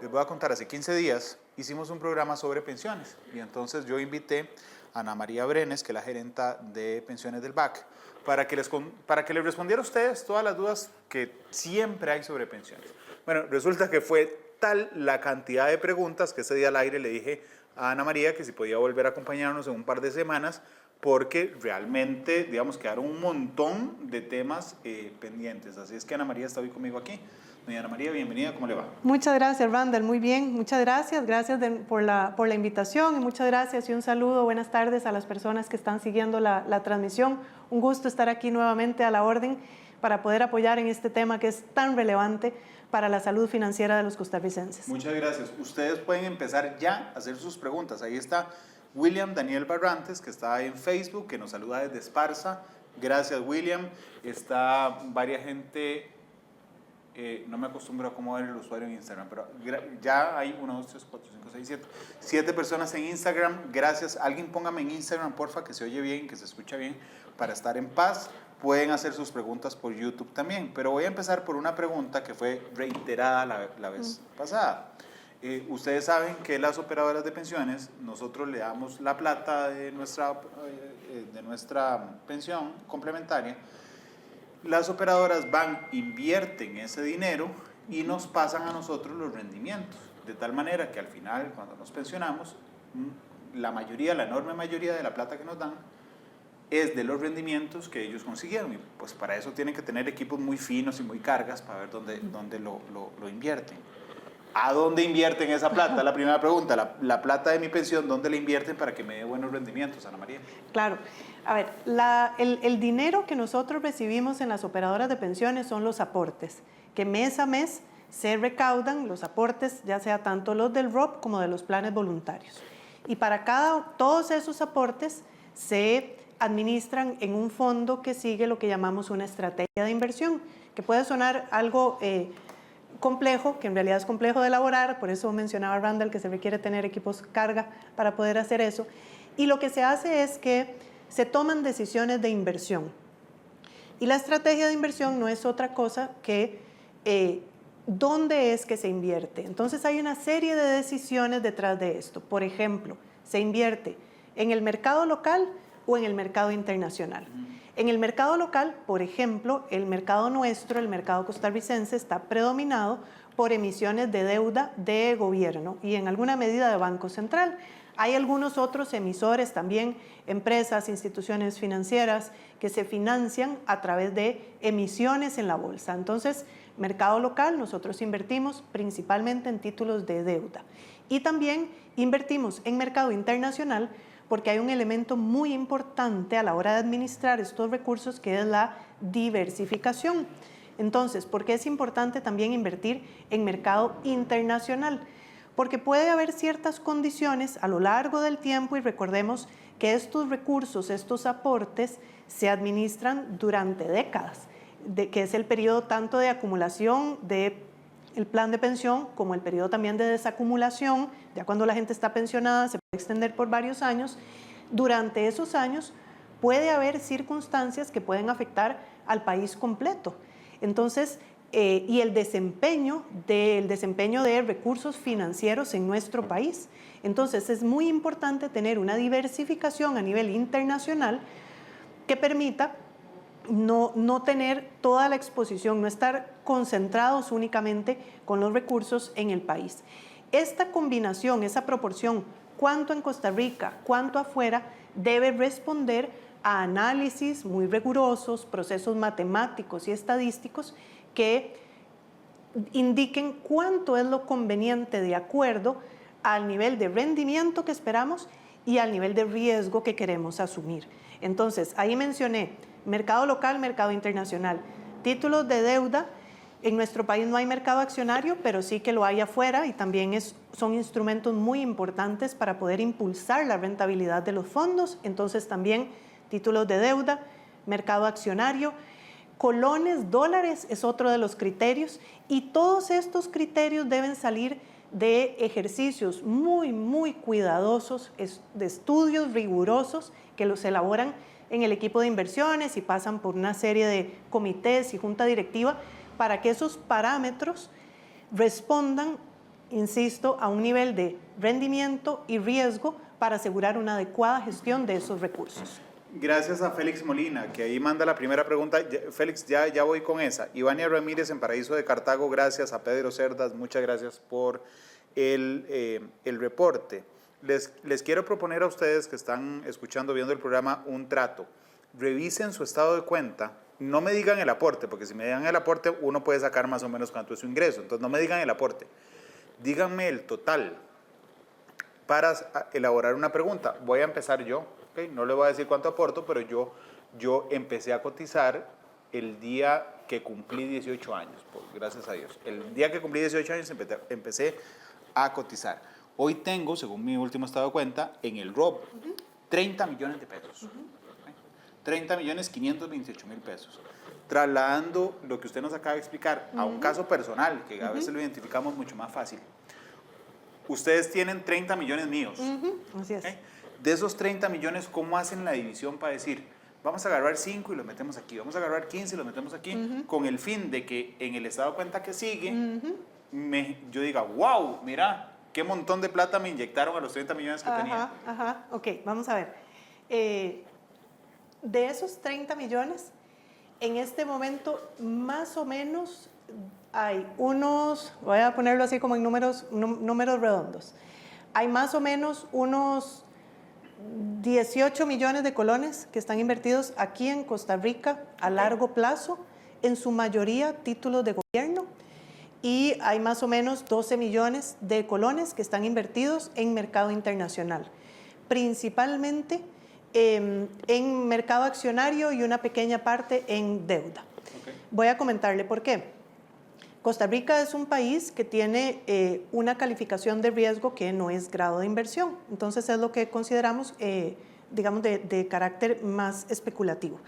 Les voy a contar, hace 15 días hicimos un programa sobre pensiones y entonces yo invité a Ana María Brenes, que es la gerenta de pensiones del BAC, para que les respondiera a ustedes todas las dudas que siempre hay sobre pensiones. Bueno, resulta que fue tal la cantidad de preguntas que ese día al aire le dije a Ana María que si podía volver a acompañarnos en un par de semanas, porque realmente, digamos, quedaron un montón de temas pendientes. Así es que Ana María está hoy conmigo aquí. Doña Ana María, bienvenida, ¿cómo le va? Muchas gracias, Randall, muy bien, muchas gracias, por la invitación y muchas gracias y un saludo, buenas tardes a las personas que están siguiendo la transmisión. Un gusto estar aquí nuevamente a la orden para poder apoyar en este tema que es tan relevante para la salud financiera de los costarricenses. Muchas gracias. Ustedes pueden empezar ya a hacer sus preguntas. Ahí está William Daniel Barrantes, que está en Facebook, que nos saluda desde Esparza. Gracias, William. Está varias gente, no me acostumbro a cómo ver el usuario en Instagram, pero ya hay 1, 2, 3, 4, 5, 6, 7. 7 personas en Instagram. Gracias. Alguien póngame en Instagram, porfa, que se oye bien, que se escucha bien, para estar en paz. Pueden hacer sus preguntas por YouTube también, pero voy a empezar por una pregunta que fue reiterada la vez pasada. Ustedes saben que las operadoras de pensiones, nosotros le damos la plata de nuestra pensión complementaria. Las operadoras invierten ese dinero y nos pasan a nosotros los rendimientos, de tal manera que al final, cuando nos pensionamos, la enorme mayoría de la plata que nos dan es de los rendimientos que ellos consiguieron, y pues para eso tienen que tener equipos muy finos y muy cargas para ver dónde lo invierten. ¿A dónde invierten esa plata? La primera pregunta. La plata de mi pensión, ¿dónde la invierten para que me dé buenos rendimientos, Ana María? Claro. A ver, el dinero que nosotros recibimos en las operadoras de pensiones son los aportes, que mes a mes se recaudan los aportes, ya sea tanto los del ROP como de los planes voluntarios. Y para todos esos aportes se administran en un fondo que sigue lo que llamamos una estrategia de inversión, que puede sonar algo complejo, que en realidad es complejo de elaborar, por eso mencionaba Randall que se requiere tener equipos carga para poder hacer eso. Y lo que se hace es que se toman decisiones de inversión. Y la estrategia de inversión no es otra cosa que dónde es que se invierte. Entonces hay una serie de decisiones detrás de esto. Por ejemplo, se invierte en el mercado local o en el mercado internacional. En el mercado local, por ejemplo, el mercado nuestro, el mercado costarricense, está predominado por emisiones de deuda de gobierno y en alguna medida de Banco Central. Hay algunos otros emisores también, empresas, instituciones financieras que se financian a través de emisiones en la bolsa. Entonces, mercado local, nosotros invertimos principalmente en títulos de deuda y también invertimos en mercado internacional porque hay un elemento muy importante a la hora de administrar estos recursos que es la diversificación. Entonces, ¿por qué es importante también invertir en mercado internacional? Porque puede haber ciertas condiciones a lo largo del tiempo y recordemos que estos recursos, estos aportes se administran durante décadas, que es el periodo tanto de acumulación del plan de pensión como el periodo también de desacumulación. Ya cuando la gente está pensionada se puede extender por varios años. Durante esos años puede haber circunstancias que pueden afectar al país completo. Entonces, y el desempeño de recursos financieros en nuestro país. Entonces, es muy importante tener una diversificación a nivel internacional que permita no tener toda la exposición, no estar concentrados únicamente con los recursos en el país. Esta combinación, esa proporción, cuánto en Costa Rica, cuánto afuera, debe responder a análisis muy rigurosos, procesos matemáticos y estadísticos que indiquen cuánto es lo conveniente de acuerdo al nivel de rendimiento que esperamos y al nivel de riesgo que queremos asumir. Entonces, ahí mencioné mercado local, mercado internacional, títulos de deuda. En nuestro país no hay mercado accionario, pero sí que lo hay afuera y también son instrumentos muy importantes para poder impulsar la rentabilidad de los fondos. Entonces también títulos de deuda, mercado accionario, colones, dólares es otro de los criterios y todos estos criterios deben salir de ejercicios muy cuidadosos, de estudios rigurosos que los elaboran en el equipo de inversiones y pasan por una serie de comités y junta directiva para que esos parámetros respondan insisto, a un nivel de rendimiento y riesgo para asegurar una adecuada gestión de esos recursos. Gracias a Félix Molina, que ahí manda la primera pregunta. Félix, ya voy con esa. Ivania Ramírez en Paraíso de Cartago, gracias. A Pedro Cerdas, muchas gracias por el reporte. Les quiero proponer a ustedes que están escuchando, viendo el programa, un trato. Revisen su estado de cuenta. No me digan el aporte, porque si me digan el aporte, uno puede sacar más o menos cuánto es su ingreso. Entonces, no me digan el aporte. Díganme el total para elaborar una pregunta. Voy a empezar yo. Okay, no le voy a decir cuánto aporto, pero yo empecé a cotizar el día que cumplí 18 años, gracias a Dios. El día que cumplí 18 años empecé a cotizar. Hoy tengo, según mi último estado de cuenta, en el ROB, 30 millones de pesos. Okay, 30 millones 528 mil pesos. Trasladando lo que usted nos acaba de explicar a un caso personal, que a veces lo identificamos mucho más fácil. Ustedes tienen 30 millones míos. Así es. Okay. De esos 30 millones, ¿cómo hacen la división para decir, vamos a agarrar 5 y los metemos aquí, vamos a agarrar 15 y los metemos aquí, con el fin de que en el estado de cuenta que sigue, yo diga, wow, mira, qué montón de plata me inyectaron a los 30 millones que tenía? Ok, vamos a ver. De esos 30 millones, en este momento, más o menos, hay unos, voy a ponerlo así como en números redondos, hay más o menos unos 18 millones de colones que están invertidos aquí en Costa Rica a largo plazo, en su mayoría títulos de gobierno, y hay más o menos 12 millones de colones que están invertidos en mercado internacional, principalmente en mercado accionario y una pequeña parte en deuda. Okay. Voy a comentarle por qué. Costa Rica es un país que tiene una calificación de riesgo que no es grado de inversión. Entonces es lo que consideramos, digamos, de carácter más especulativo.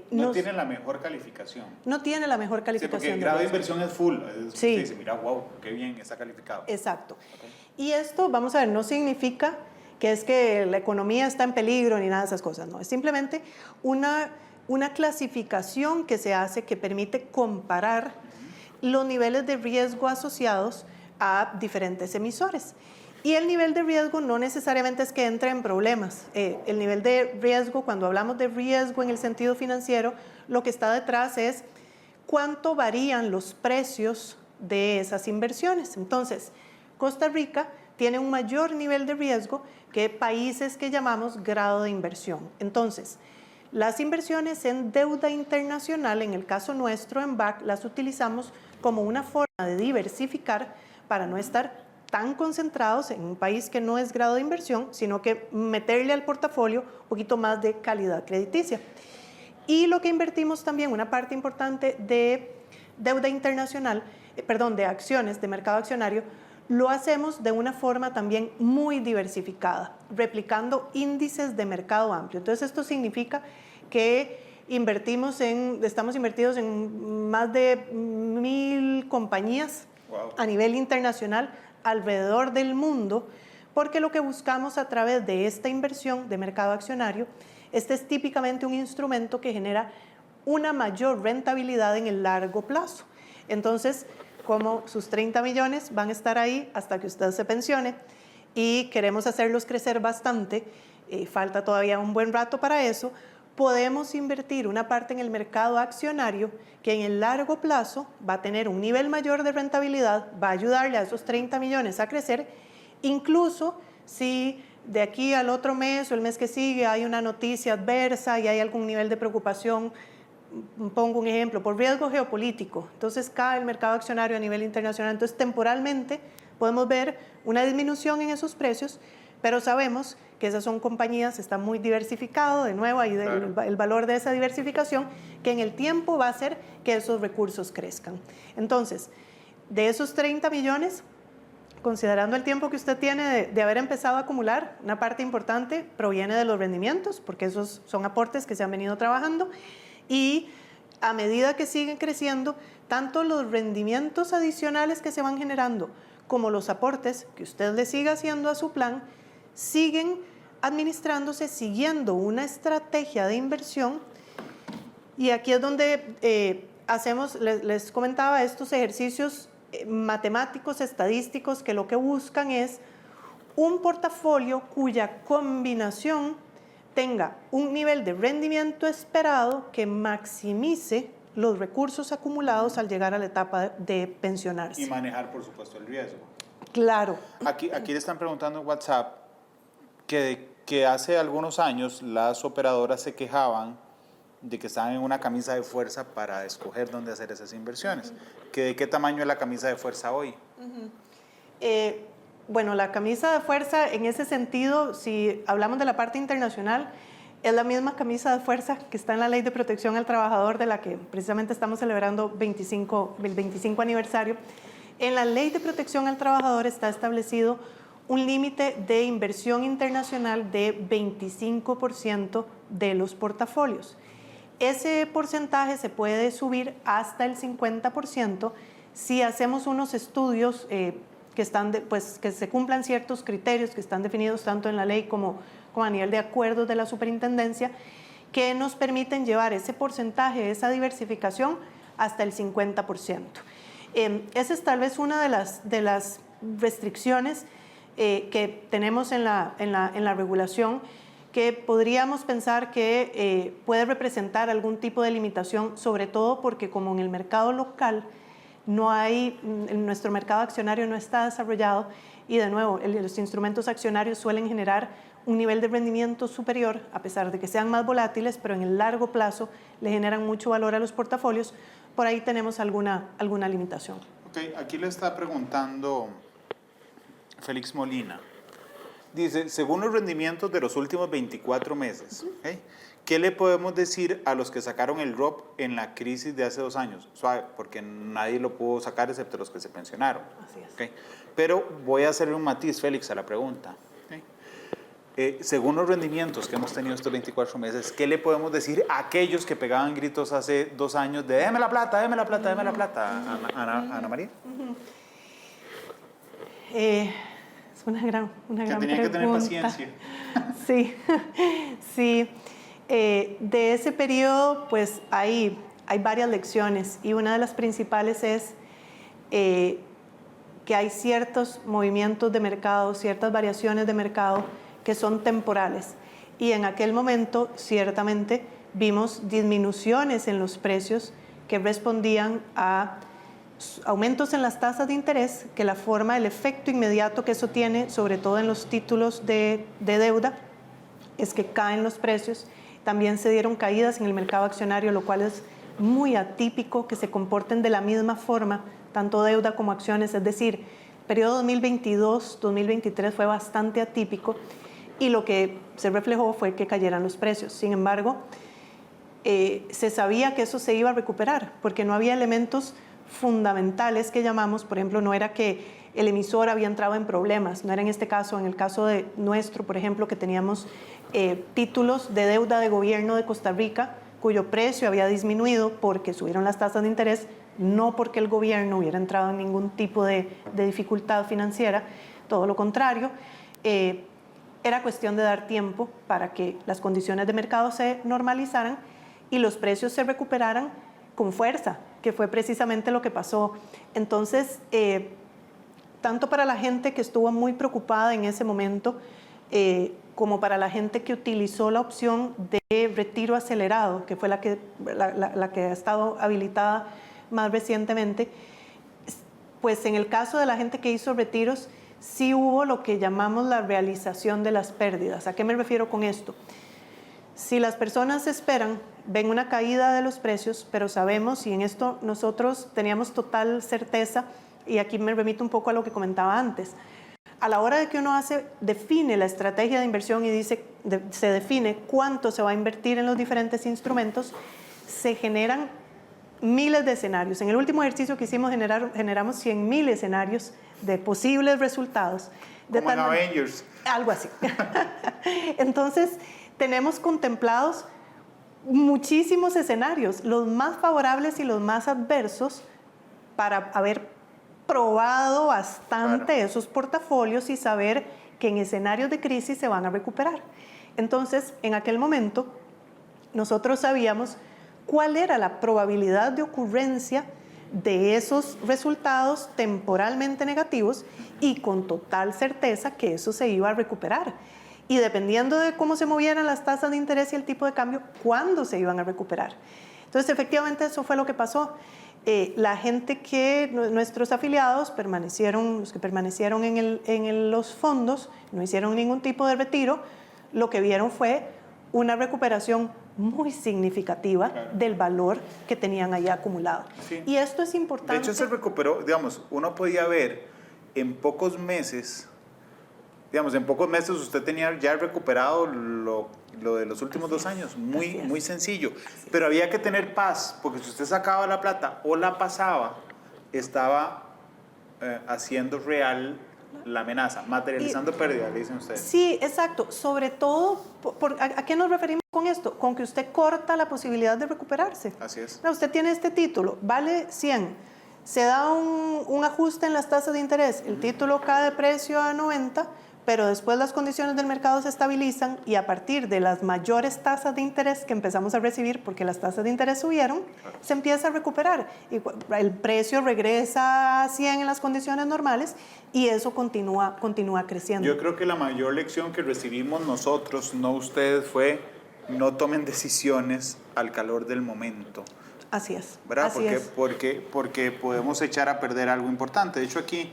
No tiene la mejor calificación. No tiene la mejor calificación. Sí, porque el grado de inversión es full. Sí. Dice, mira, wow, qué bien está calificado. Exacto. Okay. Y esto, vamos a ver, no significa que es que la economía está en peligro ni nada de esas cosas. No, es simplemente una clasificación que se hace que permite comparar los niveles de riesgo asociados a diferentes emisores. Y el nivel de riesgo no necesariamente es que entre en problemas. El nivel de riesgo, cuando hablamos de riesgo en el sentido financiero, lo que está detrás es cuánto varían los precios de esas inversiones. Entonces, Costa Rica tiene un mayor nivel de riesgo que países que llamamos grado de inversión. Entonces, las inversiones en deuda internacional, en el caso nuestro en BAC, las utilizamos como una forma de diversificar para no estar tan concentrados en un país que no es grado de inversión, sino que meterle al portafolio un poquito más de calidad crediticia. Y lo que invertimos también, una parte importante de deuda internacional, de acciones, de mercado accionario, lo hacemos de una forma también muy diversificada, replicando índices de mercado amplio. Entonces esto significa que estamos invertidos en más de 1,000 compañías a nivel internacional alrededor del mundo, porque lo que buscamos a través de esta inversión de mercado accionario, este es típicamente un instrumento que genera una mayor rentabilidad en el largo plazo. Entonces, como sus 30 millones van a estar ahí hasta que usted se pensione y queremos hacerlos crecer bastante, falta todavía un buen rato para eso, podemos invertir una parte en el mercado accionario que en el largo plazo va a tener un nivel mayor de rentabilidad, va a ayudarle a esos 30 millones a crecer, incluso si de aquí al otro mes o el mes que sigue hay una noticia adversa y hay algún nivel de preocupación. Pongo un ejemplo, por riesgo geopolítico, entonces cae el mercado accionario a nivel internacional, entonces temporalmente podemos ver una disminución en esos precios, pero sabemos que esas son compañías, está muy diversificado, de nuevo ahí el valor de esa diversificación, que en el tiempo va a hacer que esos recursos crezcan. Entonces, de esos 30 millones, considerando el tiempo que usted tiene de haber empezado a acumular, una parte importante proviene de los rendimientos, porque esos son aportes que se han venido trabajando, y a medida que siguen creciendo, tanto los rendimientos adicionales que se van generando como los aportes que usted le siga haciendo a su plan, siguen administrándose siguiendo una estrategia de inversión. Y aquí es donde les comentaba estos ejercicios matemáticos, estadísticos, que lo que buscan es un portafolio cuya combinación tenga un nivel de rendimiento esperado que maximice los recursos acumulados al llegar a la etapa de pensionarse. Y manejar, por supuesto, el riesgo. Claro. Aquí le están preguntando en WhatsApp que hace algunos años las operadoras se quejaban de que estaban en una camisa de fuerza para escoger dónde hacer esas inversiones. ¿De qué tamaño es la camisa de fuerza hoy? Bueno, la camisa de fuerza en ese sentido, si hablamos de la parte internacional, es la misma camisa de fuerza que está en la Ley de Protección al Trabajador, de la que precisamente estamos celebrando el 25 aniversario. En la Ley de Protección al Trabajador está establecido un límite de inversión internacional de 25% de los portafolios. Ese porcentaje se puede subir hasta el 50% si hacemos unos estudios que se cumplan ciertos criterios que están definidos tanto en la ley como a nivel de acuerdos de la superintendencia, que nos permiten llevar ese porcentaje, esa diversificación, hasta el 50%. Esa es tal vez una de las restricciones que tenemos en la regulación, que podríamos pensar que puede representar algún tipo de limitación, sobre todo porque como en el mercado local nuestro mercado accionario no está desarrollado, y de nuevo los instrumentos accionarios suelen generar un nivel de rendimiento superior, a pesar de que sean más volátiles, pero en el largo plazo le generan mucho valor a los portafolios. Por ahí tenemos alguna limitación. Ok, aquí le está preguntando Félix Molina. Dice, según los rendimientos de los últimos 24 meses, ¿qué le podemos decir a los que sacaron el ROP en la crisis de hace 2 años? Suave, porque nadie lo pudo sacar excepto los que se pensionaron. Así es. ¿Okay? Pero voy a hacerle un matiz, Félix, a la pregunta. Según los rendimientos que hemos tenido estos 24 meses, ¿qué le podemos decir a aquellos que pegaban gritos hace 2 años de déme la plata, déme la plata, déme la plata? Ana María. Es una gran pregunta. Que tener paciencia. Sí, sí. De ese periodo, pues hay varias lecciones, y una de las principales es que hay ciertos movimientos de mercado, ciertas variaciones de mercado que son temporales. Y en aquel momento, ciertamente, vimos disminuciones en los precios que respondían a aumentos en las tasas de interés, que el efecto inmediato que eso tiene, sobre todo en los títulos de deuda, es que caen los precios. También se dieron caídas en el mercado accionario, lo cual es muy atípico que se comporten de la misma forma, tanto deuda como acciones. Es decir, el periodo 2022-2023 fue bastante atípico, y lo que se reflejó fue que cayeran los precios. Sin embargo, se sabía que eso se iba a recuperar, porque no había elementos fundamentales que llamamos. Por ejemplo, no era que el emisor había entrado en problemas, no era en este caso. En el caso de nuestro, por ejemplo, que teníamos títulos de deuda de gobierno de Costa Rica, cuyo precio había disminuido porque subieron las tasas de interés, no porque el gobierno hubiera entrado en ningún tipo de dificultad financiera, todo lo contrario. Era cuestión de dar tiempo para que las condiciones de mercado se normalizaran y los precios se recuperaran con fuerza, que fue precisamente lo que pasó. Entonces, tanto para la gente que estuvo muy preocupada en ese momento, como para la gente que utilizó la opción de retiro acelerado, que fue la que ha estado habilitada más recientemente, pues en el caso de la gente que hizo retiros, sí hubo lo que llamamos la realización de las pérdidas. ¿A qué me refiero con esto? Si las personas esperan, ven una caída de los precios, pero sabemos, y en esto nosotros teníamos total certeza, y aquí me remito un poco a lo que comentaba antes, a la hora de que uno define la estrategia de inversión y se define cuánto se va a invertir en los diferentes instrumentos, se generan miles de escenarios. En el último ejercicio que hicimos generamos 100,000 escenarios de posibles resultados. Como en Avengers. Algo así. Entonces, tenemos contemplados muchísimos escenarios, los más favorables y los más adversos, para haber probado bastante esos portafolios y saber que en escenarios de crisis se van a recuperar. Entonces, en aquel momento, nosotros sabíamos cuál era la probabilidad de ocurrencia de esos resultados temporalmente negativos y con total certeza que eso se iba a recuperar. Y dependiendo de cómo se movieran las tasas de interés y el tipo de cambio, cuándo se iban a recuperar. Entonces, efectivamente, eso fue lo que pasó. La gente nuestros afiliados los que permanecieron en los fondos, no hicieron ningún tipo de retiro, lo que vieron fue una recuperación muy significativa del valor que tenían allá acumulado. Sí. Y esto es importante. De hecho, se recuperó, digamos, uno podía ver en pocos meses, usted tenía ya recuperado lo de los últimos 2 años, muy sencillo. Pero había que tener paz, porque si usted sacaba la plata o la pasaba, estaba haciendo real la amenaza, materializando pérdida, le dicen ustedes. Sí, exacto. Sobre todo, ¿a qué nos referimos con esto? Con que usted corta la posibilidad de recuperarse. Así es. Usted tiene este título, vale 100. Se da un ajuste en las tasas de interés. El título cae de precio a 90, pero después las condiciones del mercado se estabilizan y a partir de las mayores tasas de interés que empezamos a recibir, porque las tasas de interés subieron, se empieza a recuperar. Y el precio regresa a 100 en las condiciones normales y eso continúa creciendo. Yo creo que la mayor lección que recibimos nosotros, no ustedes, fue no tomen decisiones al calor del momento. Así es. ¿Verdad? Así es. Porque podemos echar a perder algo importante. De hecho, aquí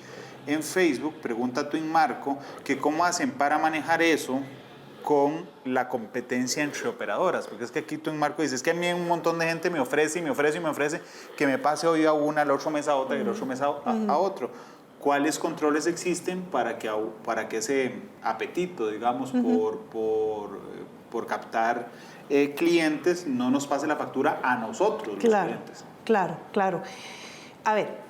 en Facebook pregunta Twin Marco que cómo hacen para manejar eso con la competencia entre operadoras. Porque es que aquí Twin Marco dice, es que a mí un montón de gente me ofrece que me pase hoy a una, el otro mes a otra y el otro mes a otro. ¿Cuáles controles existen para que ese apetito, digamos, por captar clientes no nos pase la factura a nosotros, los clientes? Claro. A ver,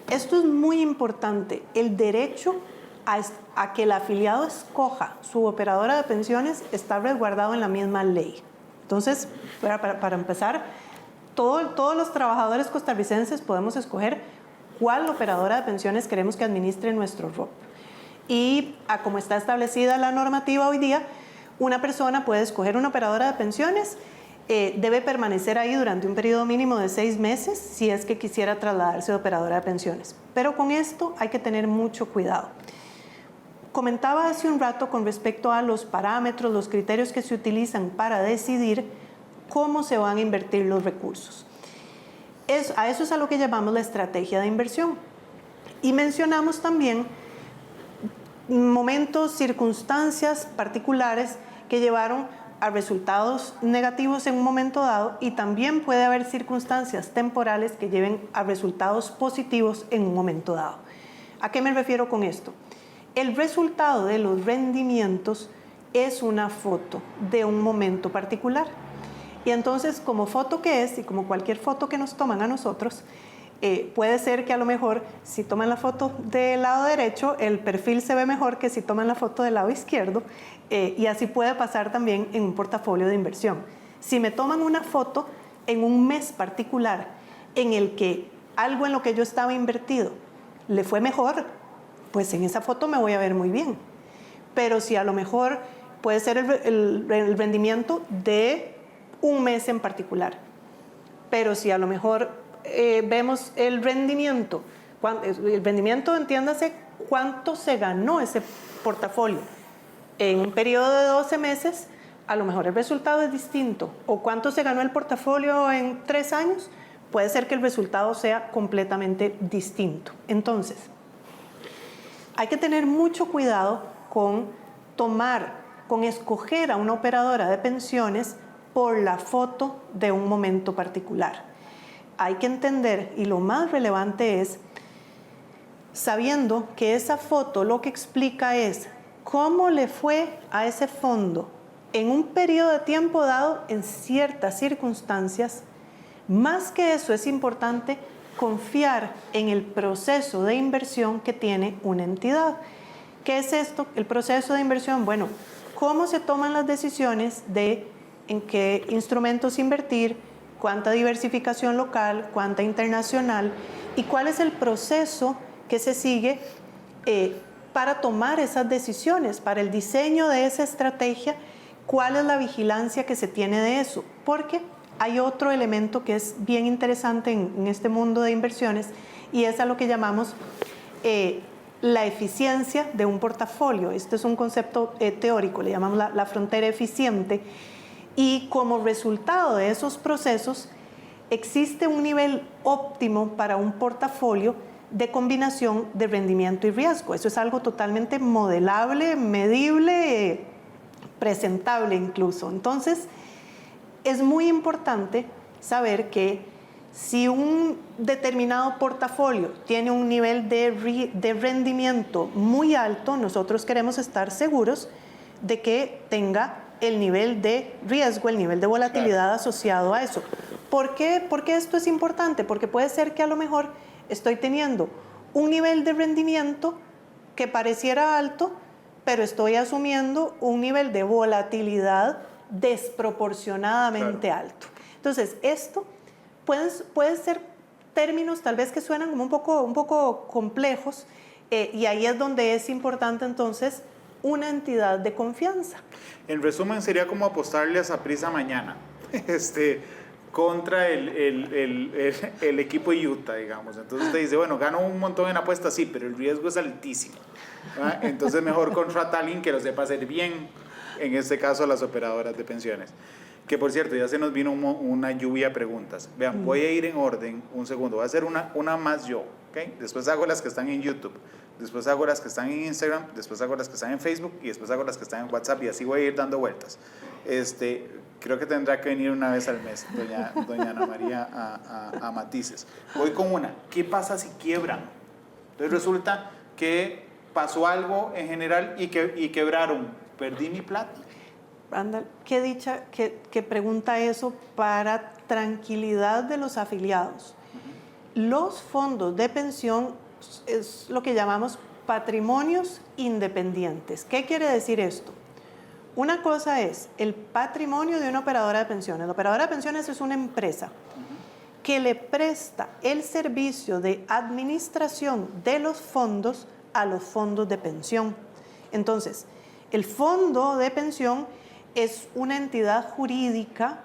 esto es muy importante. El derecho a que el afiliado escoja su operadora de pensiones está resguardado en la misma ley. Entonces, para empezar, todos los trabajadores costarricenses podemos escoger cuál operadora de pensiones queremos que administre nuestro ROP. Y como está establecida la normativa hoy día, una persona puede escoger una operadora de pensiones, debe permanecer ahí durante un periodo mínimo de 6 meses si es que quisiera trasladarse de operadora de pensiones. Pero con esto hay que tener mucho cuidado. Comentaba hace un rato con respecto a los parámetros, los criterios que se utilizan para decidir cómo se van a invertir los recursos. A eso es a lo que llamamos la estrategia de inversión. Y mencionamos también momentos, circunstancias particulares que llevaron a resultados negativos en un momento dado y también puede haber circunstancias temporales que lleven a resultados positivos en un momento dado. ¿A qué me refiero con esto? El resultado de los rendimientos es una foto de un momento particular. Y entonces, como foto que es, y como cualquier foto que nos toman a nosotros, puede ser que a lo mejor si toman la foto del lado derecho, el perfil se ve mejor que si toman la foto del lado izquierdo, y así puede pasar también en un portafolio de inversión. Si me toman una foto en un mes particular en el que algo en lo que yo estaba invertido le fue mejor, pues en esa foto me voy a ver muy bien. Pero si a lo mejor puede ser el rendimiento de un mes en particular, pero si a lo mejor vemos el rendimiento, entiéndase cuánto se ganó ese portafolio en un periodo de 12 meses, a lo mejor el resultado es distinto, o cuánto se ganó el portafolio en 3 años, puede ser que el resultado sea completamente distinto. Entonces, hay que tener mucho cuidado con escoger a una operadora de pensiones por la foto de un momento particular. Hay que entender, y lo más relevante es, sabiendo que esa foto lo que explica es cómo le fue a ese fondo en un periodo de tiempo dado en ciertas circunstancias. Más que eso, es importante confiar en el proceso de inversión que tiene una entidad. ¿Qué es esto? El proceso de inversión, bueno, cómo se toman las decisiones de en qué instrumentos invertir, cuánta diversificación local, cuánta internacional, y cuál es el proceso que se sigue para tomar esas decisiones, para el diseño de esa estrategia, cuál es la vigilancia que se tiene de eso, porque hay otro elemento que es bien interesante en este mundo de inversiones y es a lo que llamamos la eficiencia de un portafolio. Este es un concepto teórico, le llamamos la frontera eficiente, y como resultado de esos procesos existe un nivel óptimo para un portafolio de combinación de rendimiento y riesgo. Eso es algo totalmente modelable, medible, presentable incluso. Entonces, es muy importante saber que si un determinado portafolio tiene un nivel de rendimiento muy alto, nosotros queremos estar seguros de que tenga el nivel de riesgo, el nivel de volatilidad asociado a eso. ¿Por qué esto es importante? Porque puede ser que a lo mejor estoy teniendo un nivel de rendimiento que pareciera alto, pero estoy asumiendo un nivel de volatilidad desproporcionadamente alto. Entonces, esto pueden ser términos tal vez que suenan como un poco complejos, y ahí es donde es importante entonces una entidad de confianza. En resumen, sería como apostarle a Saprissa mañana contra el equipo de Utah, digamos. Entonces usted dice, bueno, gano un montón en apuestas, sí, pero el riesgo es altísimo, ¿verdad? Entonces mejor contrata a alguien que lo sepa hacer bien, en este caso las operadoras de pensiones. Que por cierto, ya se nos vino una lluvia de preguntas. Vean, voy a ir en orden, un segundo, voy a hacer una más yo, ¿okay? Después hago las que están en YouTube, después hago las que están en Instagram, después hago las que están en Facebook y después hago las que están en WhatsApp y así voy a ir dando vueltas. Creo que tendrá que venir una vez al mes doña Ana María a Matices. Voy con una. ¿Qué pasa si quiebran? Entonces resulta que pasó algo en general y quebraron. Perdí mi plata. Anda, qué dicha que pregunta eso para tranquilidad de los afiliados. Los fondos de pensión es lo que llamamos patrimonios independientes. ¿Qué quiere decir esto? Una cosa es el patrimonio de una operadora de pensiones. La operadora de pensiones es una empresa que le presta el servicio de administración de los fondos a los fondos de pensión. Entonces, el fondo de pensión es una entidad jurídica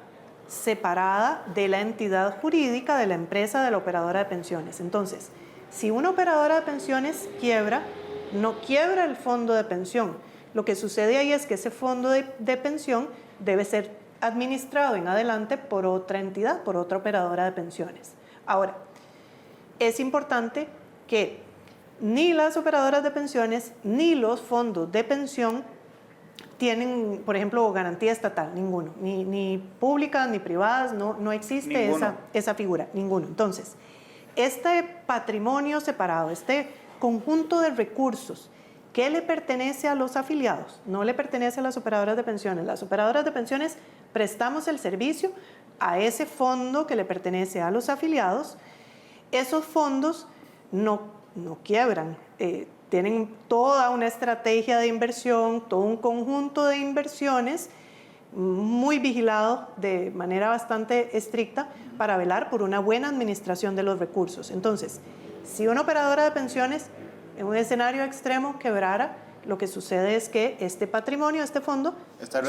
separada de la entidad jurídica de la empresa de la operadora de pensiones. Entonces, si una operadora de pensiones quiebra, no quiebra el fondo de pensión. Lo que sucede ahí es que ese fondo de pensión debe ser administrado en adelante por otra entidad, por otra operadora de pensiones. Ahora, es importante que ni las operadoras de pensiones ni los fondos de pensión tienen, por ejemplo, garantía estatal, ninguno, ni públicas ni privadas, no existe esa figura, ninguno. Entonces, este patrimonio separado, este conjunto de recursos que le pertenece a los afiliados, no le pertenece a las operadoras de pensiones. Las operadoras de pensiones prestamos el servicio a ese fondo que le pertenece a los afiliados. Esos fondos no quiebran, tienen toda una estrategia de inversión, todo un conjunto de inversiones muy vigilado de manera bastante estricta para velar por una buena administración de los recursos. Entonces, si una operadora de pensiones en un escenario extremo quebrara, lo que sucede es que este patrimonio, este fondo,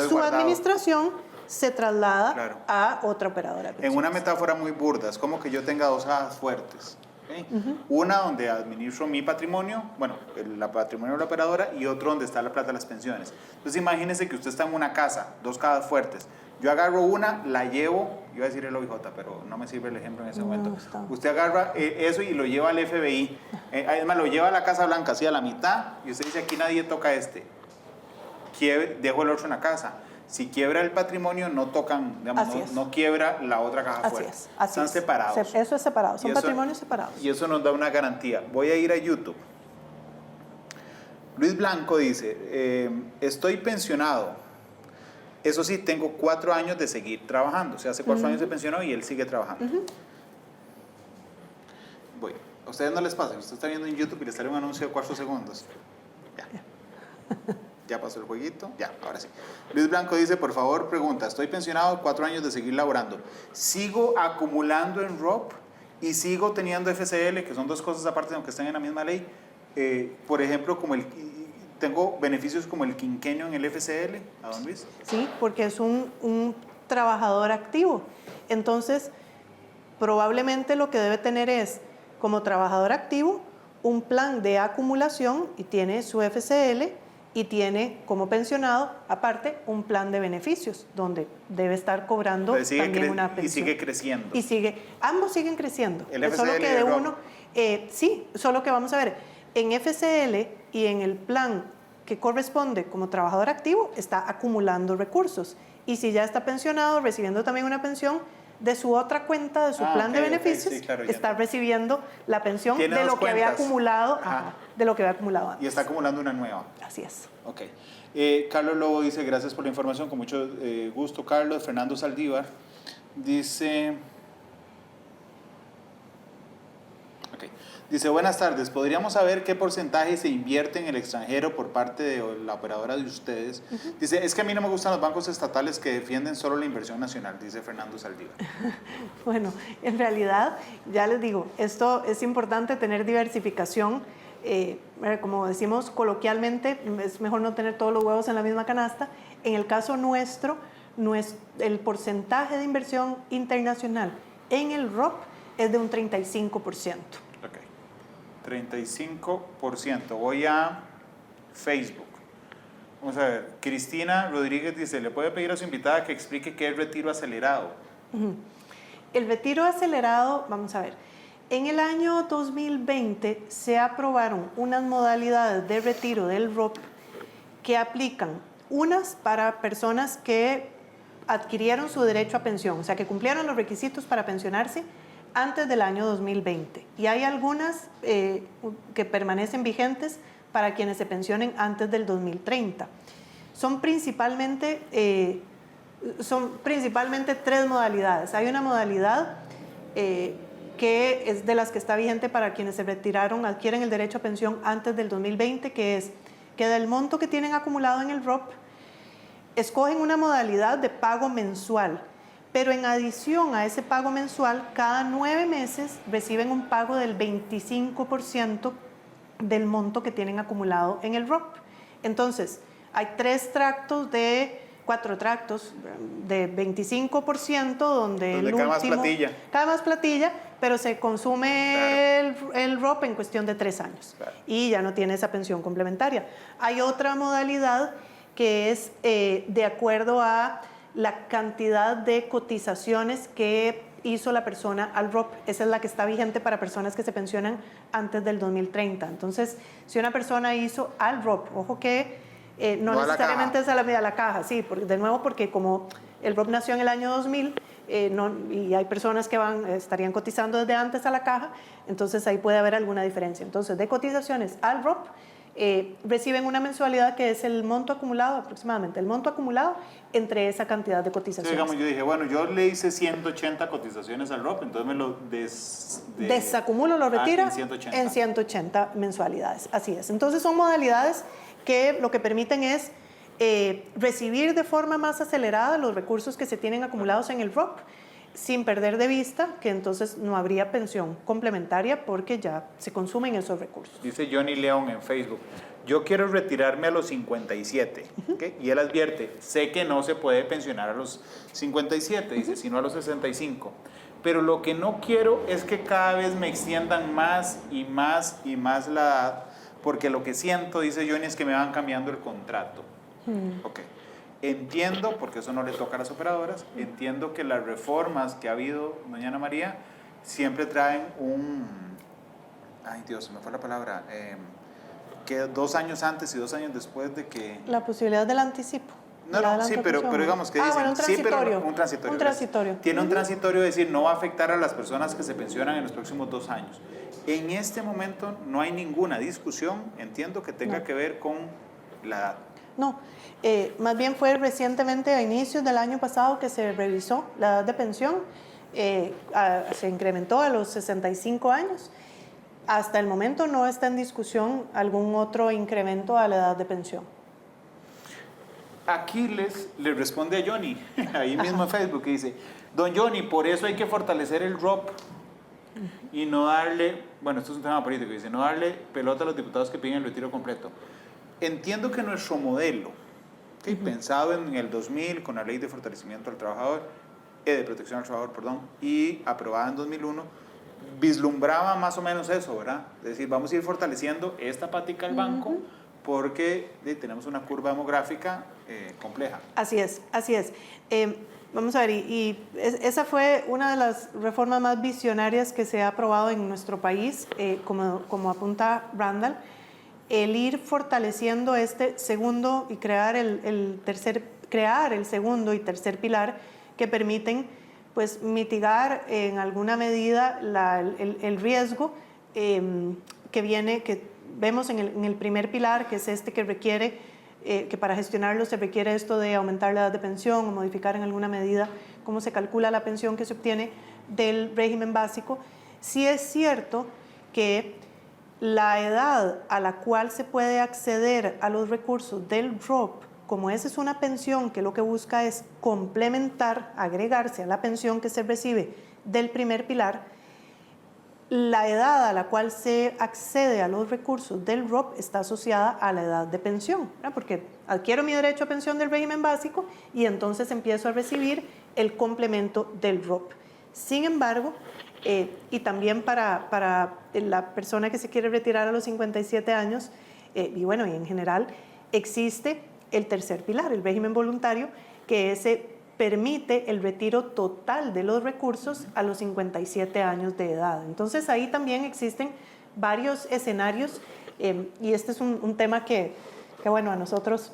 su administración se traslada a otra operadora de pensiones. En una metáfora muy burda, es como que yo tenga dos cajas fuertes. ¿Okay? Una donde administro mi patrimonio, bueno, el patrimonio de la operadora, y otro donde está la plata de las pensiones. Entonces imagínese que usted está en una casa, dos cajas fuertes. Yo agarro una, la llevo, iba a decir el OIJ, pero no me sirve el ejemplo en ese momento. Usted agarra eso y lo lleva al FBI, además lo lleva a la Casa Blanca, así a la mitad, y usted dice, aquí nadie toca dejo el otro en la casa. Si quiebra el patrimonio, no tocan, digamos, no quiebra la otra caja fuerte. Están separados. Eso es separado, son patrimonios separados. Y eso nos da una garantía. Voy a ir a YouTube. Luis Blanco dice, estoy pensionado. Eso sí, tengo 4 años de seguir trabajando. O sea, hace 4 años se pensionó y él sigue trabajando. Voy. ¿A ustedes no les pasa? Usted está viendo en YouTube y le sale un anuncio de 4 segundos. Ya pasó el jueguito. Ya, ahora sí. Luis Blanco dice, por favor, pregunta, estoy pensionado, 4 años de seguir laborando. ¿Sigo acumulando en ROP y sigo teniendo FCL, que son dos cosas aparte, aunque estén en la misma ley? Por ejemplo, ¿tengo beneficios como el quinquenio en el FCL, a don Luis? Sí, porque es un trabajador activo. Entonces, probablemente lo que debe tener es, como trabajador activo, un plan de acumulación y tiene su FCL y tiene como pensionado, aparte, un plan de beneficios, donde debe estar cobrando también una pensión. Y sigue creciendo. Y ambos siguen creciendo. El Es solo FCL que y de el ROP. uno, sí, solo que vamos a ver, en FCL y en el plan que corresponde como trabajador activo, está acumulando recursos. Y si ya está pensionado, recibiendo también una pensión, de su otra cuenta, de su plan de beneficios, sí, claro, está recibiendo la pensión de Tiene lo dos que había cuentas. acumulado, Ajá. de lo que había acumulado antes. Y está acumulando una nueva. Así es. Ok. Carlos Lobo dice, gracias por la información, con mucho gusto, Carlos. Fernando Saldívar dice... Ok. Dice, buenas tardes, ¿podríamos saber qué porcentaje se invierte en el extranjero por parte de la operadora de ustedes? Dice, es que a mí no me gustan los bancos estatales que defienden solo la inversión nacional, dice Fernando Saldívar. Bueno, en realidad, ya les digo, esto es importante tener diversificación. Como decimos coloquialmente, es mejor no tener todos los huevos en la misma canasta. En el caso nuestro, el porcentaje de inversión internacional en el ROP es de un 35%. Ok. 35%. Voy a Facebook. Vamos a ver. Cristina Rodríguez dice, ¿le puede pedir a su invitada que explique qué es retiro acelerado? El retiro acelerado, vamos a ver, en el año 2020 se aprobaron unas modalidades de retiro del ROP que aplican unas para personas que adquirieron su derecho a pensión, o sea, que cumplieron los requisitos para pensionarse antes del año 2020. Y hay algunas que permanecen vigentes para quienes se pensionen antes del 2030. Son principalmente tres modalidades. Hay una modalidad que es de las que está vigente para quienes se retiraron, adquieren el derecho a pensión antes del 2020, que es que del monto que tienen acumulado en el ROP, escogen una modalidad de pago mensual, pero en adición a ese pago mensual, cada 9 meses reciben un pago del 25% del monto que tienen acumulado en el ROP. Entonces, hay 4 tractos de 25%, donde el cada más último... platilla. Cada más platilla, pero se consume el ROP en cuestión de 3 años. Claro. Y ya no tiene esa pensión complementaria. Hay otra modalidad que es de acuerdo a la cantidad de cotizaciones que hizo la persona al ROP. Esa es la que está vigente para personas que se pensionan antes del 2030. Entonces, si una persona hizo al ROP, ojo que no necesariamente es a la caja, sí, de nuevo porque como el ROP nació en el año 2000 y hay personas que estarían cotizando desde antes a la caja, entonces ahí puede haber alguna diferencia. Entonces, de cotizaciones al ROP, reciben una mensualidad que es el monto acumulado, aproximadamente el monto acumulado entre esa cantidad de cotizaciones. Sí, digamos, yo dije, bueno, yo le hice 180 cotizaciones al ROP, entonces me lo desacumulo, lo retira en 180. en 180 mensualidades. Así es. Entonces son modalidades que lo que permiten es recibir de forma más acelerada los recursos que se tienen acumulados en el ROP, sin perder de vista que entonces no habría pensión complementaria porque ya se consumen esos recursos. Dice Johnny León en Facebook, yo quiero retirarme a los 57, ¿okay? Y él advierte, sé que no se puede pensionar a los 57, dice, sino a los 65. Pero lo que no quiero es que cada vez me extiendan más y más y más la edad, porque lo que siento, dice Johnny, es que me van cambiando el contrato. Ok. Entiendo, porque eso no le toca a las operadoras, entiendo que las reformas que ha habido, doña Ana María, siempre traen ay Dios, se me fue la palabra, que 2 años antes y 2 años después de que... La posibilidad del anticipo. No, sí, pero digamos que dicen, bueno, un transitorio. sí, pero un transitorio. Un transitorio. Tiene un transitorio, es decir, no va a afectar a las personas que se pensionan en los próximos 2 años. En este momento no hay ninguna discusión, entiendo, que tenga que ver con la edad. No, más bien fue recientemente, a inicios del año pasado, que se revisó la edad de pensión, se incrementó a los 65 años. Hasta el momento no está en discusión algún otro incremento a la edad de pensión. Aquiles le responde a Johnny, ahí mismo en Facebook, y dice, don Johnny, por eso hay que fortalecer el ROP y no darle, bueno, esto es un tema político, dice, no darle pelota a los diputados que piden el retiro completo. Entiendo que nuestro modelo ¿sí? Pensado en el 2000 con la Ley de Fortalecimiento del Trabajador, de Protección al Trabajador, perdón, y aprobada en 2001, vislumbraba más o menos eso, ¿verdad? Es decir, vamos a ir fortaleciendo esta patica del banco porque tenemos una curva demográfica compleja. Así es, así es. Vamos a ver, esa fue una de las reformas más visionarias que se ha aprobado en nuestro país, como apunta Randall, el ir fortaleciendo este segundo y crear el segundo y tercer pilar que permiten pues mitigar en alguna medida el riesgo que vemos en el primer pilar, que es este que requiere, que para gestionarlo se requiere esto de aumentar la edad de pensión o modificar en alguna medida cómo se calcula la pensión que se obtiene del régimen básico. Sí es cierto que la edad a la cual se puede acceder a los recursos del ROP, como esa es una pensión que lo que busca es complementar, agregarse a la pensión que se recibe del primer pilar, la edad a la cual se accede a los recursos del ROP está asociada a la edad de pensión, ¿verdad? Porque adquiero mi derecho a pensión del régimen básico y entonces empiezo a recibir el complemento del ROP. Sin embargo, y también para la persona que se quiere retirar a los 57 años, y bueno, y en general, existe el tercer pilar, el régimen voluntario, que ese permite el retiro total de los recursos a los 57 años de edad. Entonces ahí también existen varios escenarios y este es un tema que bueno, a nosotros,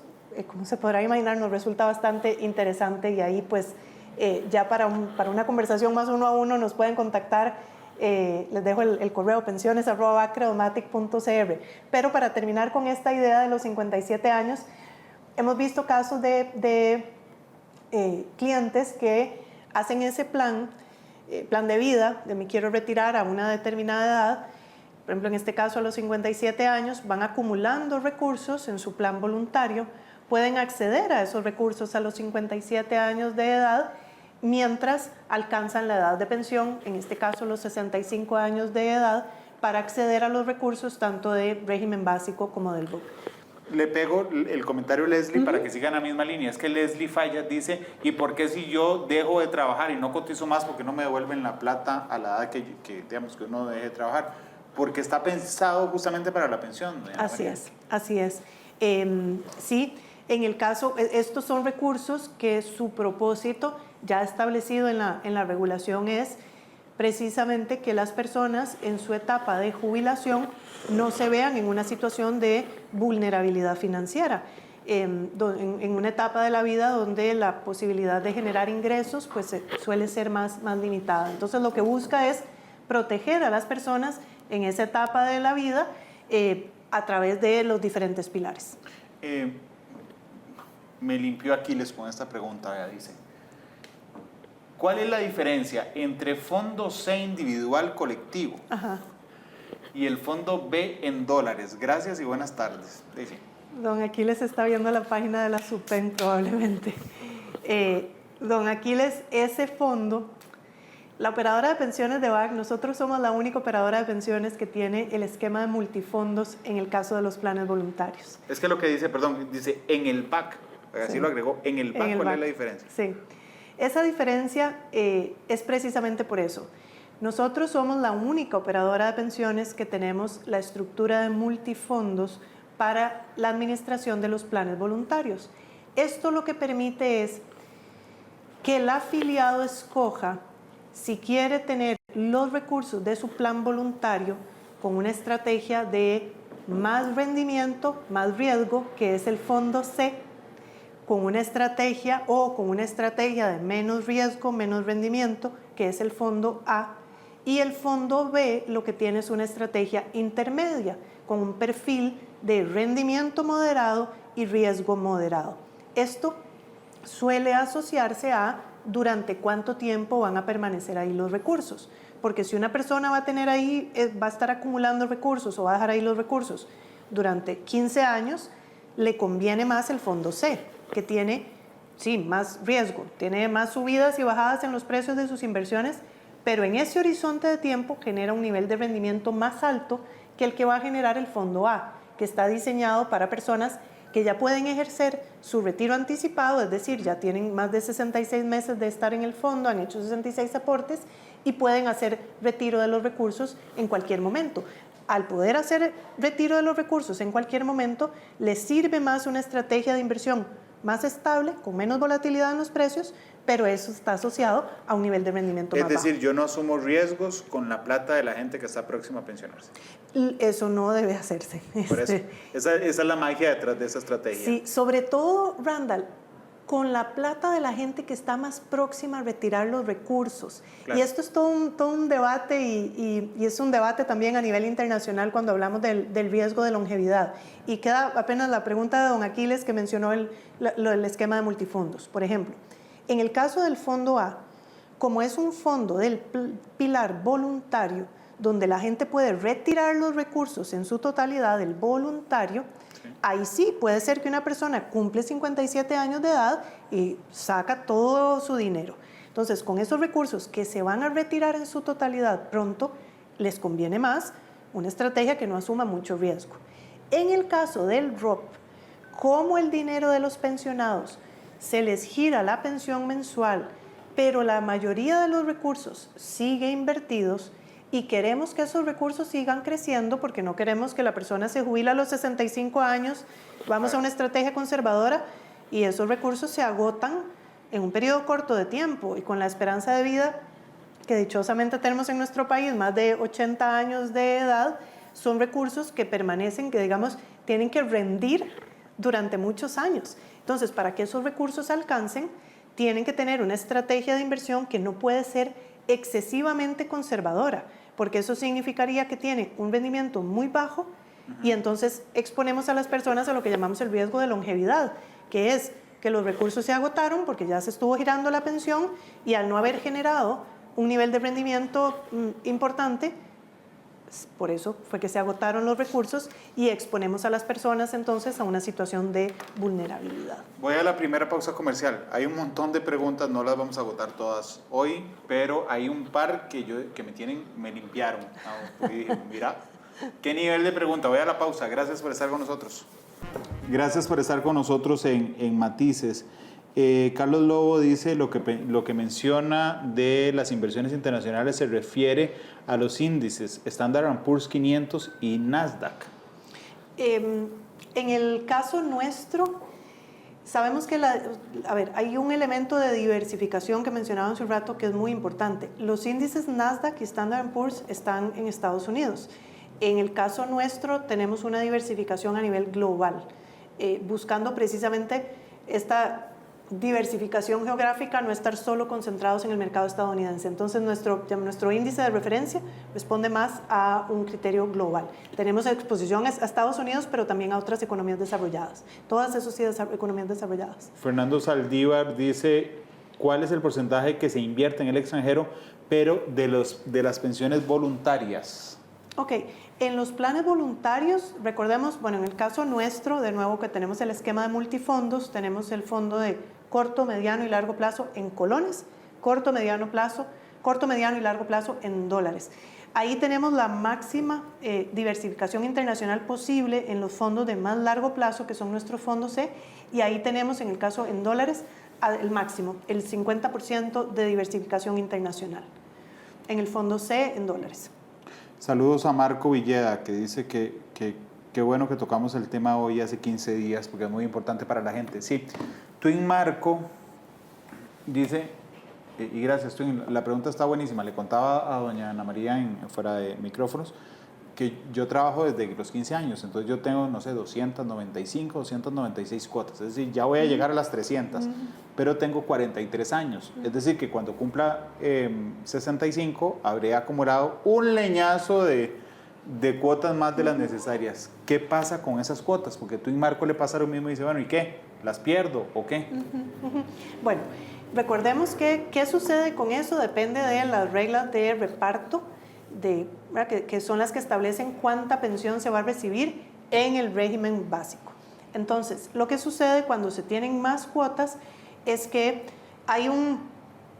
como se podrá imaginar, nos resulta bastante interesante y ahí pues ya para una conversación más uno a uno nos pueden contactar. Les dejo el correo pensiones@acredomatic.cr. Pero para terminar con esta idea de los 57 años, hemos visto casos de clientes que hacen ese plan de vida, de me quiero retirar a una determinada edad, por ejemplo en este caso a los 57 años, van acumulando recursos en su plan voluntario, pueden acceder a esos recursos a los 57 años de edad mientras alcanzan la edad de pensión, en este caso los 65 años de edad, para acceder a los recursos tanto de régimen básico como del RUP. Le pego el comentario a Leslie para que sigan la misma línea. Es que Leslie Falla dice, ¿y por qué si yo dejo de trabajar y no cotizo más, por qué no me devuelven la plata a la edad que digamos que uno deje de trabajar? Porque está pensado justamente para la pensión. Así es, así es. Sí, en el caso, estos son recursos que su propósito ya establecido en la regulación es precisamente que las personas en su etapa de jubilación no se vean en una situación de vulnerabilidad financiera, en una etapa de la vida donde la posibilidad de generar ingresos pues suele ser más limitada. Entonces lo que busca es proteger a las personas en esa etapa de la vida a través de los diferentes pilares. Me limpió Aquiles con esta pregunta, dice, ¿cuál es la diferencia entre fondo C individual colectivo y el fondo B en dólares? Gracias y buenas tardes. Dice. Don Aquiles está viendo la página de la SUPEN probablemente. Don Aquiles, ese fondo, la operadora de pensiones de BAC, nosotros somos la única operadora de pensiones que tiene el esquema de multifondos en el caso de los planes voluntarios. Es que lo que dice, perdón, dice en el PAC, así sí. Lo agregó, en el PAC, ¿cuál es la diferencia? Sí. Esa diferencia es precisamente por eso. Nosotros somos la única operadora de pensiones que tenemos la estructura de multifondos para la administración de los planes voluntarios. Esto lo que permite es que el afiliado escoja si quiere tener los recursos de su plan voluntario con una estrategia de más rendimiento, más riesgo, que es el fondo C, con una estrategia de menos riesgo, menos rendimiento, que es el fondo A, y el fondo B lo que tiene es una estrategia intermedia, con un perfil de rendimiento moderado y riesgo moderado. Esto suele asociarse a durante cuánto tiempo van a permanecer ahí los recursos, porque si una persona va a tener ahí, va a estar acumulando recursos o va a dejar ahí los recursos durante 15 años, le conviene más el fondo C, que tiene, sí, más riesgo, tiene más subidas y bajadas en los precios de sus inversiones, pero en ese horizonte de tiempo genera un nivel de rendimiento más alto que el que va a generar el fondo A, que está diseñado para personas que ya pueden ejercer su retiro anticipado, es decir, ya tienen más de 66 meses de estar en el fondo, han hecho 66 aportes y pueden hacer retiro de los recursos en cualquier momento. Al poder hacer retiro de los recursos en cualquier momento, les sirve más una estrategia de inversión más estable, con menos volatilidad en los precios, pero eso está asociado a un nivel de rendimiento más bajo. Es decir, yo no asumo riesgos con la plata de la gente que está próxima a pensionarse. Eso no debe hacerse. Por eso, esa es la magia detrás de esa estrategia. Sí, sobre todo, Randall, con la plata de la gente que está más próxima a retirar los recursos. Claro. Y esto es todo un debate y es un debate también a nivel internacional cuando hablamos del riesgo de longevidad. Y queda apenas la pregunta de don Aquiles que mencionó el esquema de multifondos. Por ejemplo, en el caso del fondo A, como es un fondo del pilar voluntario, donde la gente puede retirar los recursos en su totalidad, el voluntario, ahí sí puede ser que una persona cumple 57 años de edad y saca todo su dinero. Entonces, con esos recursos que se van a retirar en su totalidad pronto, les conviene más una estrategia que no asuma mucho riesgo. En el caso del ROP, como el dinero de los pensionados se les gira la pensión mensual, pero la mayoría de los recursos sigue invertidos, y queremos que esos recursos sigan creciendo porque no queremos que la persona se jubile a los 65 años, vamos a una estrategia conservadora y esos recursos se agotan en un periodo corto de tiempo y con la esperanza de vida que dichosamente tenemos en nuestro país, más de 80 años de edad, son recursos que permanecen, que digamos, tienen que rendir durante muchos años. Entonces, para que esos recursos alcancen, tienen que tener una estrategia de inversión que no puede ser excesivamente conservadora, porque eso significaría que tiene un rendimiento muy bajo y entonces exponemos a las personas a lo que llamamos el riesgo de longevidad, que es que los recursos se agotaron porque ya se estuvo girando la pensión y al no haber generado un nivel de rendimiento importante, por eso fue que se agotaron los recursos y exponemos a las personas entonces a una situación de vulnerabilidad. Voy a la primera pausa comercial. Hay un montón de preguntas, no las vamos a agotar todas hoy, pero hay un par que me limpiaron. Y dije, mira, ¿qué nivel de pregunta? Voy a la pausa. Gracias por estar con nosotros. Gracias por estar con nosotros en Matices. Carlos Lobo dice lo que menciona de las inversiones internacionales se refiere a los índices Standard & Poor's 500 y Nasdaq. En el caso nuestro, sabemos que hay un elemento de diversificación que mencionaba hace un rato que es muy importante. Los índices Nasdaq y Standard & Poor's están en Estados Unidos. En el caso nuestro tenemos una diversificación a nivel global, buscando precisamente esta diversificación geográfica, no estar solo concentrados en el mercado estadounidense. Entonces nuestro índice de referencia responde más a un criterio global. Tenemos exposición a Estados Unidos, pero también a otras economías desarrolladas. Todas esas sí economías desarrolladas. Fernando Saldívar dice, ¿cuál es el porcentaje que se invierte en el extranjero, pero de las pensiones voluntarias? Ok, en los planes voluntarios, recordemos, bueno, en el caso nuestro, de nuevo que tenemos el esquema de multifondos, tenemos el fondo de corto, mediano y largo plazo en colones, corto, mediano y largo plazo en dólares. Ahí tenemos la máxima diversificación internacional posible en los fondos de más largo plazo, que son nuestros fondos C, y ahí tenemos en el caso en dólares el máximo, el 50% de diversificación internacional en el fondo C en dólares. Saludos a Marco Villeda, que dice que qué bueno que tocamos el tema hoy hace 15 días, porque es muy importante para la gente. Sí, Twin Marco dice, y gracias Twin, la pregunta está buenísima. Le contaba a doña Ana María fuera de micrófonos que yo trabajo desde los 15 años, entonces yo tengo, no sé, 295, 296 cuotas, es decir, ya voy a llegar a las 300, pero tengo 43 años, es decir, que cuando cumpla 65 habré acumulado un leñazo de cuotas más de las necesarias. ¿Qué pasa con esas cuotas? Porque tú y Marco le pasa lo mismo y dice, bueno, ¿y qué? ¿Las pierdo o qué? Bueno, recordemos que qué sucede con eso depende de las reglas de reparto, que son las que establecen cuánta pensión se va a recibir en el régimen básico. Entonces, lo que sucede cuando se tienen más cuotas es que hay un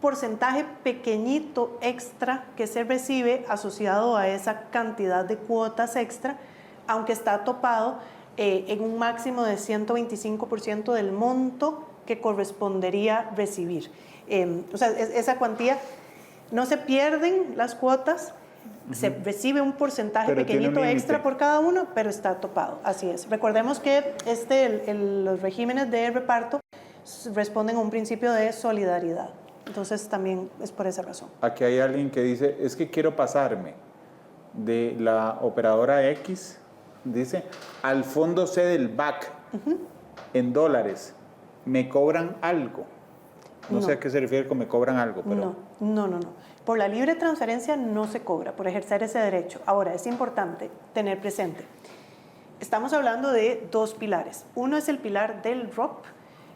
porcentaje pequeñito extra que se recibe asociado a esa cantidad de cuotas extra, aunque está topado en un máximo de 125% del monto que correspondería recibir. O sea, esa cuantía, no se pierden las cuotas, se recibe un porcentaje pero pequeñito tiene un extra límite por cada uno, pero está topado, así es. Recordemos que los regímenes de reparto responden a un principio de solidaridad, entonces también es por esa razón. Aquí hay alguien que dice, es que quiero pasarme de la operadora X, dice, al fondo C del BAC en dólares. ¿Me cobran algo? No sé a qué se refiere con me cobran algo, pero... No. Por la libre transferencia no se cobra por ejercer ese derecho. Ahora, es importante tener presente, estamos hablando de dos pilares. Uno es el pilar del ROP.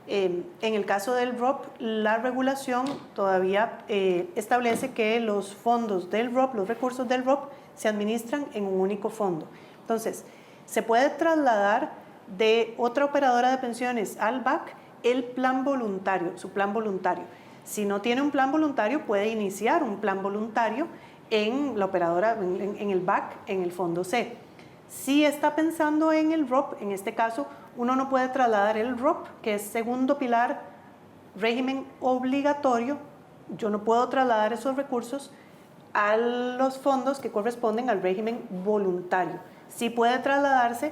En el caso del ROP, la regulación todavía establece que los fondos del ROP, los recursos del ROP, se administran en un único fondo. Entonces, se puede trasladar de otra operadora de pensiones al BAC el plan voluntario, su plan voluntario. Si no tiene un plan voluntario, puede iniciar un plan voluntario en la operadora, en el BAC, en el fondo C. Si está pensando en el ROP, en este caso, uno no puede trasladar el ROP, que es segundo pilar, régimen obligatorio. Yo no puedo trasladar esos recursos a los fondos que corresponden al régimen voluntario. Sí puede trasladarse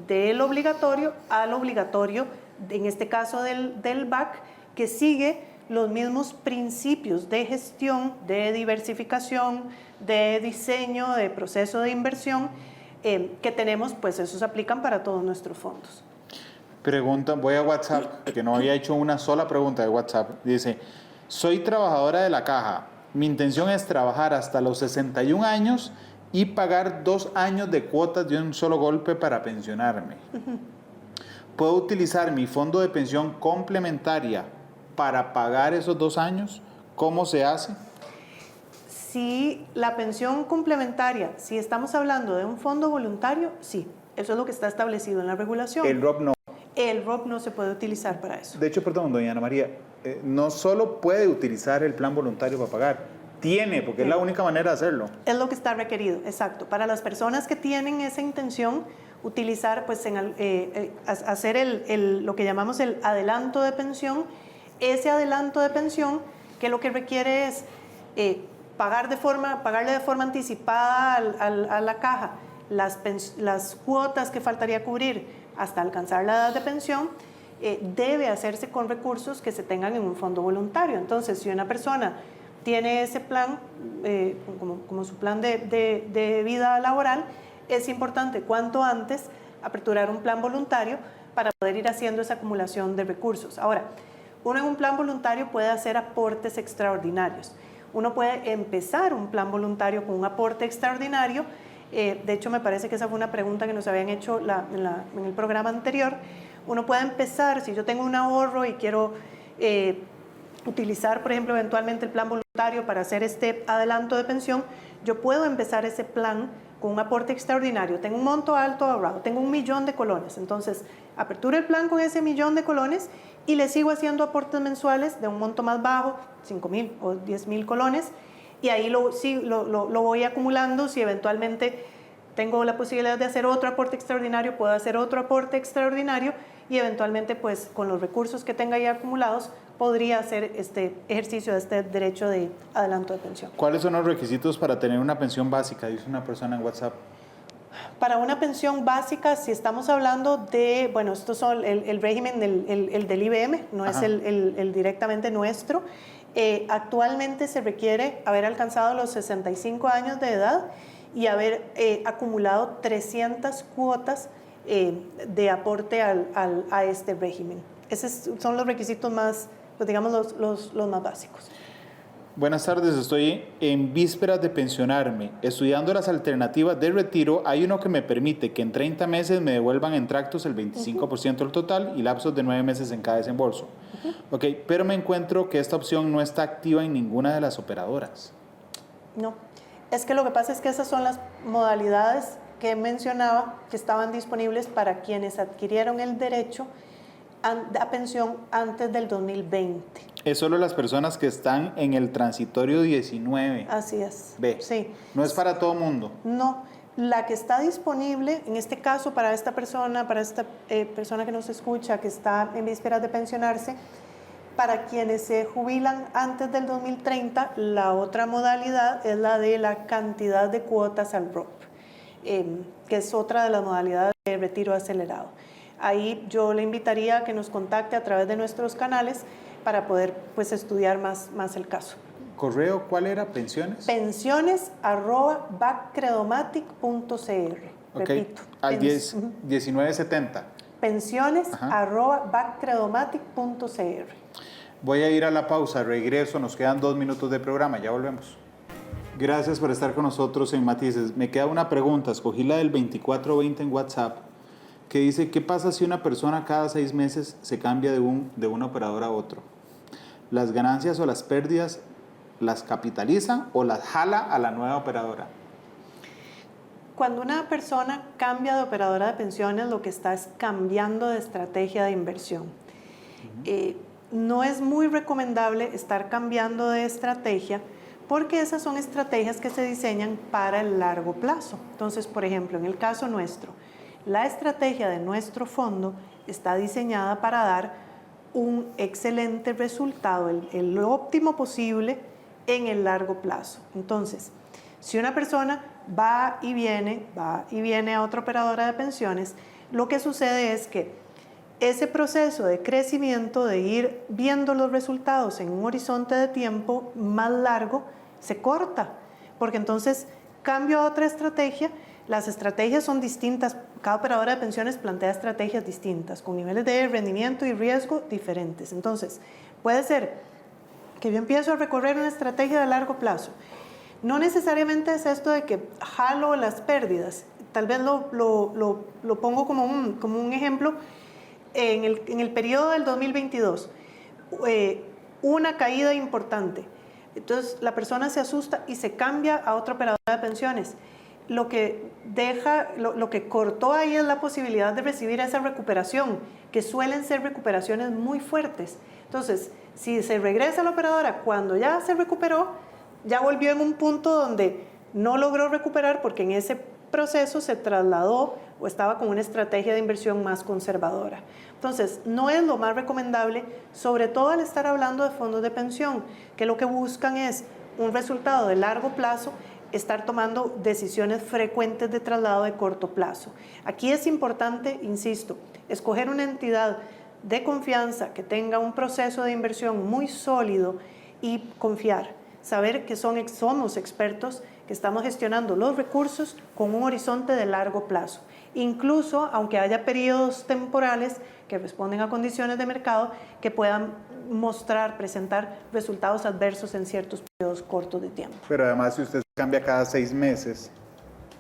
del obligatorio al obligatorio, en este caso del BAC, que sigue los mismos principios de gestión, de diversificación, de diseño, de proceso de inversión que tenemos, pues esos aplican para todos nuestros fondos. Pregunta, voy a WhatsApp, que no había hecho una sola pregunta de WhatsApp. Dice, soy trabajadora de la caja. Mi intención es trabajar hasta los 61 años y pagar 2 años de cuotas de un solo golpe para pensionarme. ¿Puedo utilizar mi fondo de pensión complementaria para pagar esos 2 años? ¿Cómo se hace? Si la pensión complementaria, si estamos hablando de un fondo voluntario, sí, eso es lo que está establecido en la regulación. El ROP no. El ROP no se puede utilizar para eso. De hecho, perdón, doña Ana María, no solo puede utilizar el plan voluntario para pagar, tiene, porque es la única manera de hacerlo. Es lo que está requerido, exacto. Para las personas que tienen esa intención, utilizar, pues, hacer lo que llamamos el adelanto de pensión. Ese adelanto de pensión, que lo que requiere es pagarle de forma anticipada a la caja las cuotas que faltaría cubrir hasta alcanzar la edad de pensión, debe hacerse con recursos que se tengan en un fondo voluntario. Entonces, si una persona tiene ese plan como su plan de vida laboral, es importante cuanto antes aperturar un plan voluntario para poder ir haciendo esa acumulación de recursos. Ahora, uno en un plan voluntario puede hacer aportes extraordinarios. Uno puede empezar un plan voluntario con un aporte extraordinario. De hecho, me parece que esa fue una pregunta que nos habían hecho en el programa anterior. Uno puede empezar, si yo tengo un ahorro y quiero utilizar, por ejemplo, eventualmente el plan voluntario para hacer este adelanto de pensión, yo puedo empezar ese plan con un aporte extraordinario. Tengo un monto alto ahorrado, tengo 1 millón de colones. Entonces, aperturo el plan con ese 1 millón de colones y le sigo haciendo aportes mensuales de un monto más bajo, 5.000 o 10.000 colones, y ahí lo voy acumulando. Si eventualmente tengo la posibilidad de hacer otro aporte extraordinario, puedo hacer otro aporte extraordinario y eventualmente, pues, con los recursos que tenga ya acumulados, podría hacer este ejercicio de este derecho de adelanto de pensión. ¿Cuáles son los requisitos para tener una pensión básica? Dice una persona en WhatsApp. Para una pensión básica, si estamos hablando de, bueno, estos son el régimen el del IBM, no es el directamente nuestro. Actualmente se requiere haber alcanzado los 65 años de edad y haber acumulado 300 cuotas de aporte a este régimen. Esos son los requisitos más, pues, digamos, los más básicos. Buenas tardes, estoy en vísperas de pensionarme. Estudiando las alternativas de retiro, hay uno que me permite que en 30 meses me devuelvan en tractos el 25% del total y lapsos de 9 meses en cada desembolso. Ok, pero me encuentro que esta opción no está activa en ninguna de las operadoras. No, es que lo que pasa es que esas son las modalidades que mencionaba que estaban disponibles para quienes adquirieron el derecho a pensión antes del 2020. Es solo las personas que están en el transitorio 19. Así es. B. Sí. No es para todo mundo. No, La que está disponible, en este caso para esta persona que nos escucha, que está en vísperas de pensionarse, para quienes se jubilan antes del 2030, la otra modalidad es la de la cantidad de cuotas al ROP, que es otra de las modalidades de retiro acelerado. Ahí yo le invitaría a que nos contacte a través de nuestros canales para poder pues, estudiar más el caso. ¿Correo cuál era? ¿Pensiones? Pensiones@backcredomatic.cr. Okay. Repito. Al 1970. Pensiones@backcredomatic.cr. Voy a ir a la pausa, regreso, nos quedan 2 minutos de programa, ya volvemos. Gracias por estar con nosotros en Matices. Me queda una pregunta, escogí la del 2420 en WhatsApp, que dice, ¿qué pasa si una persona cada 6 meses se cambia de un operador a otro? ¿Las ganancias o las pérdidas las capitaliza o las jala a la nueva operadora? Cuando una persona cambia de operadora de pensiones, lo que está es cambiando de estrategia de inversión. No es muy recomendable estar cambiando de estrategia porque esas son estrategias que se diseñan para el largo plazo. Entonces, por ejemplo, en el caso nuestro, la estrategia de nuestro fondo está diseñada para dar un excelente resultado, el óptimo posible en el largo plazo. Entonces, si una persona va y viene a otra operadora de pensiones, lo que sucede es que ese proceso de crecimiento, de ir viendo los resultados en un horizonte de tiempo más largo, se corta, porque entonces cambio a otra estrategia. Las estrategias son distintas, cada operadora de pensiones plantea estrategias distintas, con niveles de rendimiento y riesgo diferentes. Entonces, puede ser que yo empiezo a recorrer una estrategia de largo plazo. No necesariamente es esto de que jalo las pérdidas, tal vez lo pongo como un ejemplo. En el periodo del 2022, una caída importante. Entonces, la persona se asusta y se cambia a otra operadora de pensiones. Lo que cortó ahí es la posibilidad de recibir esa recuperación, que suelen ser recuperaciones muy fuertes. Entonces, si se regresa a la operadora cuando ya se recuperó, ya volvió en un punto donde no logró recuperar porque en ese proceso se trasladó o estaba con una estrategia de inversión más conservadora. Entonces, no es lo más recomendable, sobre todo al estar hablando de fondos de pensión, que lo que buscan es un resultado de largo plazo, estar tomando decisiones frecuentes de traslado de corto plazo. Aquí es importante, insisto, escoger una entidad de confianza que tenga un proceso de inversión muy sólido y confiar, saber que somos expertos, que estamos gestionando los recursos con un horizonte de largo plazo. Incluso, aunque haya periodos temporales que responden a condiciones de mercado que puedan presentar resultados adversos en ciertos periodos cortos de tiempo. Pero además, si usted cambia cada 6 meses,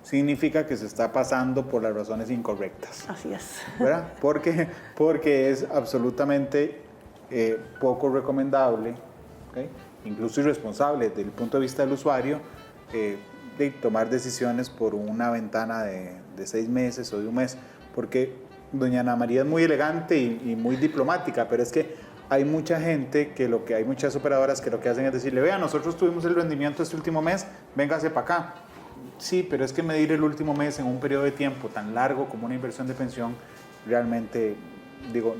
significa que se está pasando por las razones incorrectas. Así es. ¿Verdad? Porque es absolutamente poco recomendable, ¿okay? Incluso irresponsable desde el punto de vista del usuario, de tomar decisiones por una ventana de 6 meses o de un mes, porque doña Ana María es muy elegante y muy diplomática, pero es que hay mucha gente, hay muchas operadoras que lo que hacen es decirle, vea, nosotros tuvimos el rendimiento este último mes, véngase para acá. Sí, pero es que medir el último mes en un periodo de tiempo tan largo como una inversión de pensión, realmente,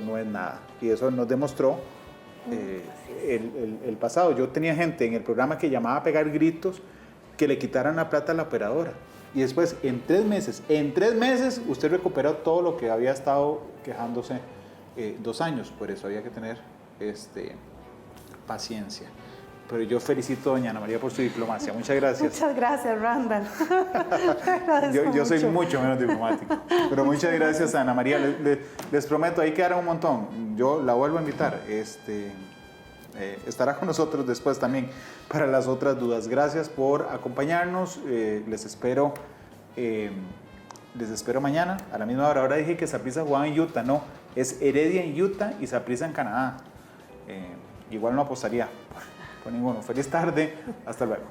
no es nada. Y eso nos demostró el pasado. Yo tenía gente en el programa que llamaba a pegar gritos que le quitaran la plata a la operadora. Y después, en 3 meses, usted recuperó todo lo que había estado quejándose 2 años. Por eso había que tener paciencia. Pero yo felicito a doña Ana María por su diplomacia. Muchas gracias. Muchas gracias, Randall. yo soy mucho menos diplomático. Pero muchas gracias a Ana María. Les prometo, ahí quedaron un montón. Yo la vuelvo a invitar. Estará con nosotros después también para las otras dudas. Gracias por acompañarnos. Les espero mañana a la misma hora. Ahora dije que Saprissa jugaba en Utah. No, es Heredia en Utah y Saprissa en Canadá. Igual no apostaría por ninguno. Feliz tarde. Hasta luego.